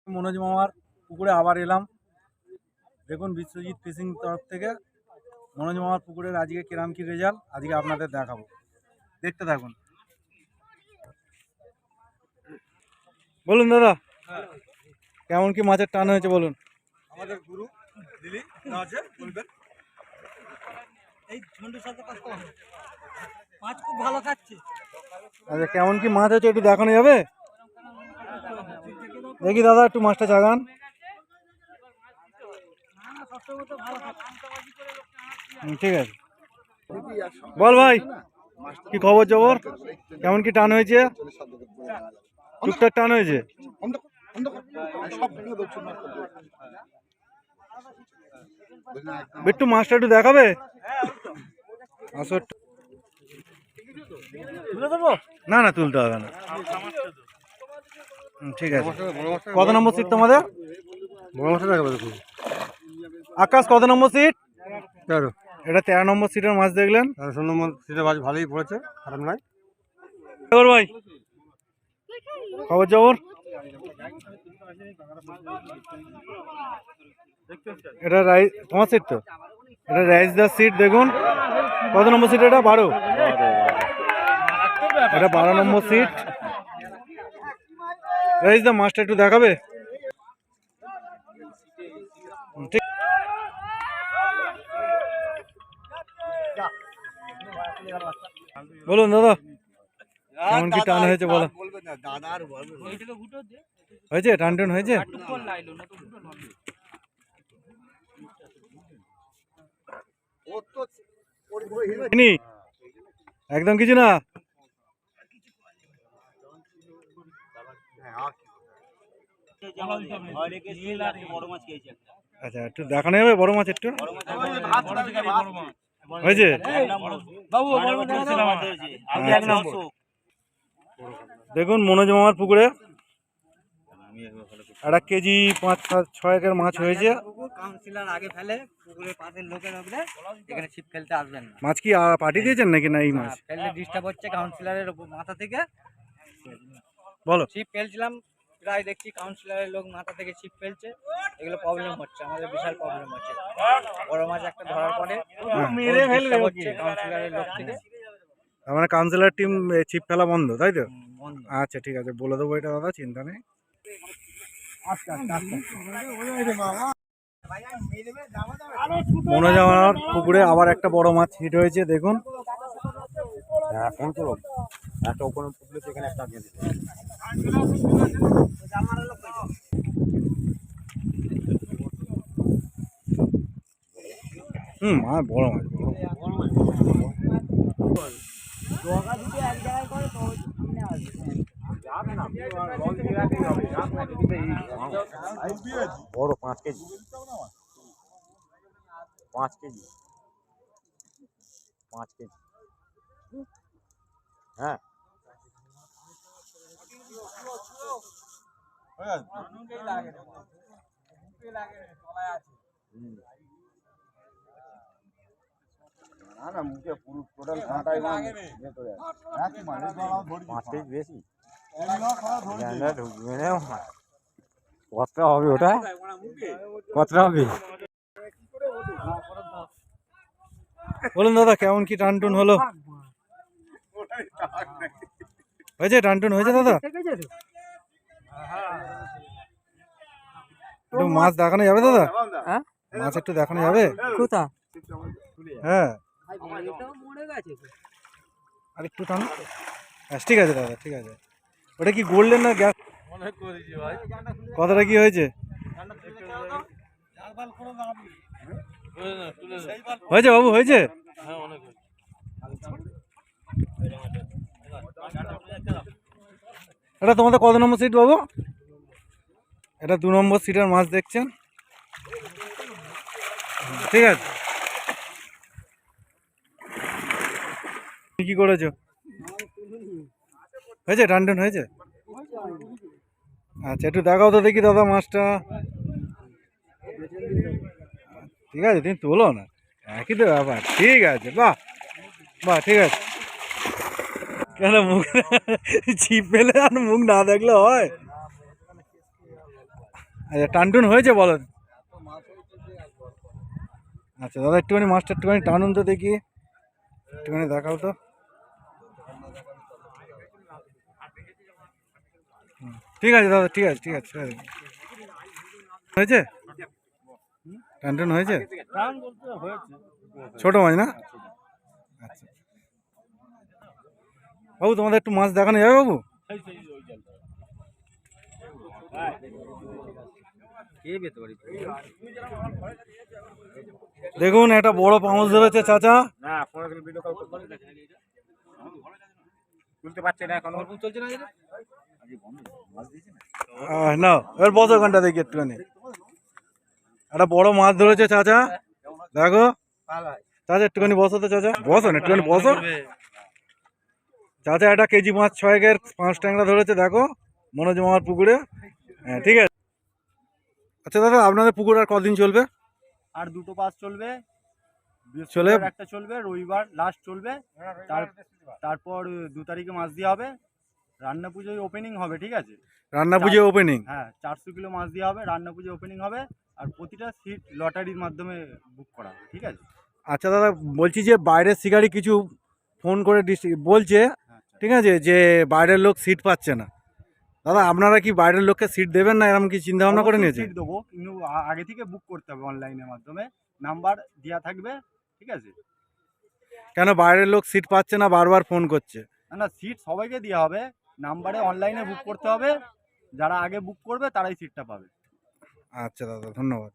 মনোজ মামার পুকুরে আবার এলাম। দেখুন বিশ্বজিৎ ফিশিং তরফ থেকে মনোজ মামার পুকুরের আজকে কিরাম কি রেজাল্ট আজকে আপনাদের দেখাবো, দেখতে থাকুন। বলুন দাদা, কেমন কি মাছের টান হয়েছে বলুন। আমাদের গুরু দিদি আছে বলবেন। এই ঝন্ডুর সাথে কাজ করো, মাছ খুব ভালো খাচ্ছে। আচ্ছা, কেমন কি মাছ হয়েছে একটু দেখানো যাবে? দেখি দাদা, একটু মাছটা জাগান। ঠিক আছে, বল ভাই কি খবর জবর, কেমন কি টান হয়েছে? টুকটাক টান হয়েছে। একটু মাছটা একটু দেখাবে? আসো না না, তুলতে হবে না। ঠিক আছে, কত নম্বর সিট তোমাদের? আকাশ কত নম্বর সিট? 13। এটা 13 নম্বর সিটের মাছ দেখলেন। 13 নম্বর সিটের মাছ ভালোই পড়েছে, খারাপ নয়। ভাই খবর জবর? এটা রাইস তোমার সিট তো? এটা রাইস দার সিট। দেখুন কত নম্বর সিট? এটা 12। এটা 12 নম্বর সিট। রাইস দা মাছটা একটু দেখাবে? ঠিক, বলুন দাদা কেমন কি টান হয়েছে বলো। হয়েছে টান টান হয়েছে? একদম কিছু না। আচ্ছা, একটু দেখানো যাবে বড় মাছ একটু? হয়েছে? দেখুন মনোজ মামার পুকুরে একটা কেজি 5-6 মাছ হয়েছে। কাউন্সিলর আগে ফেলে পুকুরের পাশের লোকের ওপরে, এখানে ছিপ ফেলতে আসবেন না। মাছ কি পাঠিয়ে দিয়েছেন নাকি না এই মাছ? ফেললে ডিস্টার্ব হচ্ছে কাউন্সিলরের মাথা থেকে। বলো, ছিপ ফেলছিলাম, প্রায় দেখছি কাউন্সিলরের লোক মাথা থেকে ছিপ ফেলছে, এগুলো প্রবলেম হচ্ছে, আমাদের বিশাল প্রবলেম হচ্ছে। বড় মাছ একটা ধরার পরে মেরে ফেললে হচ্ছে কাউন্সিলরের লোক থেকে। তার মানে কাউন্সিলর টিম ছিপ ফেলা বন্ধ, তাই তো? বন্ধ। আচ্ছা ঠিক আছে, বলে দেবো এটা দাদা, চিন্তা নেই। মনোজ মামার পুকুরে আবার একটা বড় মাছ হিট হয়েছে, দেখুন। এখন তো একটা ওপেন পুকুরে সেখানে একটা দিয়ে দিতে। মাছ বড় মাছ। বড় 5 কেজি, 5 কেজি, 5 কেজি। হ্যাঁ না মুখে পুরো টোটাল কাঁটাই 5 কেজি বেশি ঢুকবে না। কতটা হবে ওটা? কতটা হবে? বলুন দাদা কেমন কি টান টুন হলো? হয়েছে টান টুন হয়েছে দাদা? একটু মাছ দেখানো যাবে দাদা? মাছ একটু দেখানো যাবে? কোথা? হ্যাঁ, আর একটু টান। ঠিক আছে দাদা, ঠিক আছে। ওটা কি গোল্ডেন না গ্যাস? কতটা কি হয়েছে? হয়েছে বাবু, হয়েছে? এটা তোমাদের কত নম্বর সিট বাবু? এটা 2 নম্বর সিটের মাছ দেখছেন, ঠিক আছে। কি করেছো? হয়েছে টান টান হয়েছে? আচ্ছা, একটু দেখাও তো দেখি দাদা মাছটা। ঠিক আছে, তুমি তোলো না, একই তো ব্যাপার। ঠিক আছে, বাহ বাহ, ঠিক আছে। কেন মুখ ছিপ ফেলে আর মুখ না দেখলে হয়? আচ্ছা টানটুন হয়েছে বলো। আচ্ছা দাদা একটুখানি মাছটা একটুখানি টানুন তো দেখি, একটুখানি দেখাও তো। ঠিক আছে দাদা, ঠিক আছে ঠিক আছে। হয়েছে টানটুন হয়েছে? ছোট মাছ না? আচ্ছা বাবু তোমাদের একটু মাছ দেখানো যাবে বাবু? দেখুন একটা বড় পাঙাশ ধরেছে চাচা। না তুলতে পারছে না এখন, চলছে না না এবার বসো ওখানটা দেখি একটুখানি। একটা বড় মাছ ধরেছে চাচা, দেখো চাচা একটুখানি বসো তো চাচা, বসো না একটুখানি বসো। চাচা একটা কেজি মাছ 6 5 ট্যাংরা ধরেছে, দেখো মনোজ মামার পুকুরে। হ্যাঁ ঠিক আছে। আচ্ছা দাদা আপনাদের পুকুর আর কদিন চলবে? আর দুটো পাস চলবে, চলে বৃহস্পতিবার একটা চলবে, রবিবার লাস্ট চলবে। তারপর 2 তারিখে মাছ দেওয়া হবে, রান্না পুজোয় ওপেনিং হবে, ঠিক আছে? রান্না পুজো ওপেনিং? হ্যাঁ 400 কিলো মাছ দেওয়া হবে, রান্না পুজো ওপেনিং হবে, আর প্রতিটা সিট লটারির মাধ্যমে বুক করা হবে, ঠিক আছে? আচ্ছা দাদা বলছি যে বাইরের শিকারি কিছু ফোন করে বলছে, আচ্ছা। ঠিক আছে, যে বাইরের লোক সিট পাচ্ছে না। দাদা আপনারা কি বাইরের লোককে সিট দেবেন না, এরকম কি চিন্তা ভাবনা করে নিয়েছেন? সিট দেবো, কিন্তু আগে থেকে বুক করতে হবে অনলাইনের মাধ্যমে, নাম্বার দেওয়া থাকবে, ঠিক আছে? কেন বাইরের লোক সিট পাচ্ছে না, বারবার ফোন করছে? না না, সিট সবাইকে দেওয়া হবে, নাম্বারে অনলাইনে বুক করতে হবে, যারা আগে বুক করবে তারাই সিটটা পাবে। আচ্ছা দাদা ধন্যবাদ।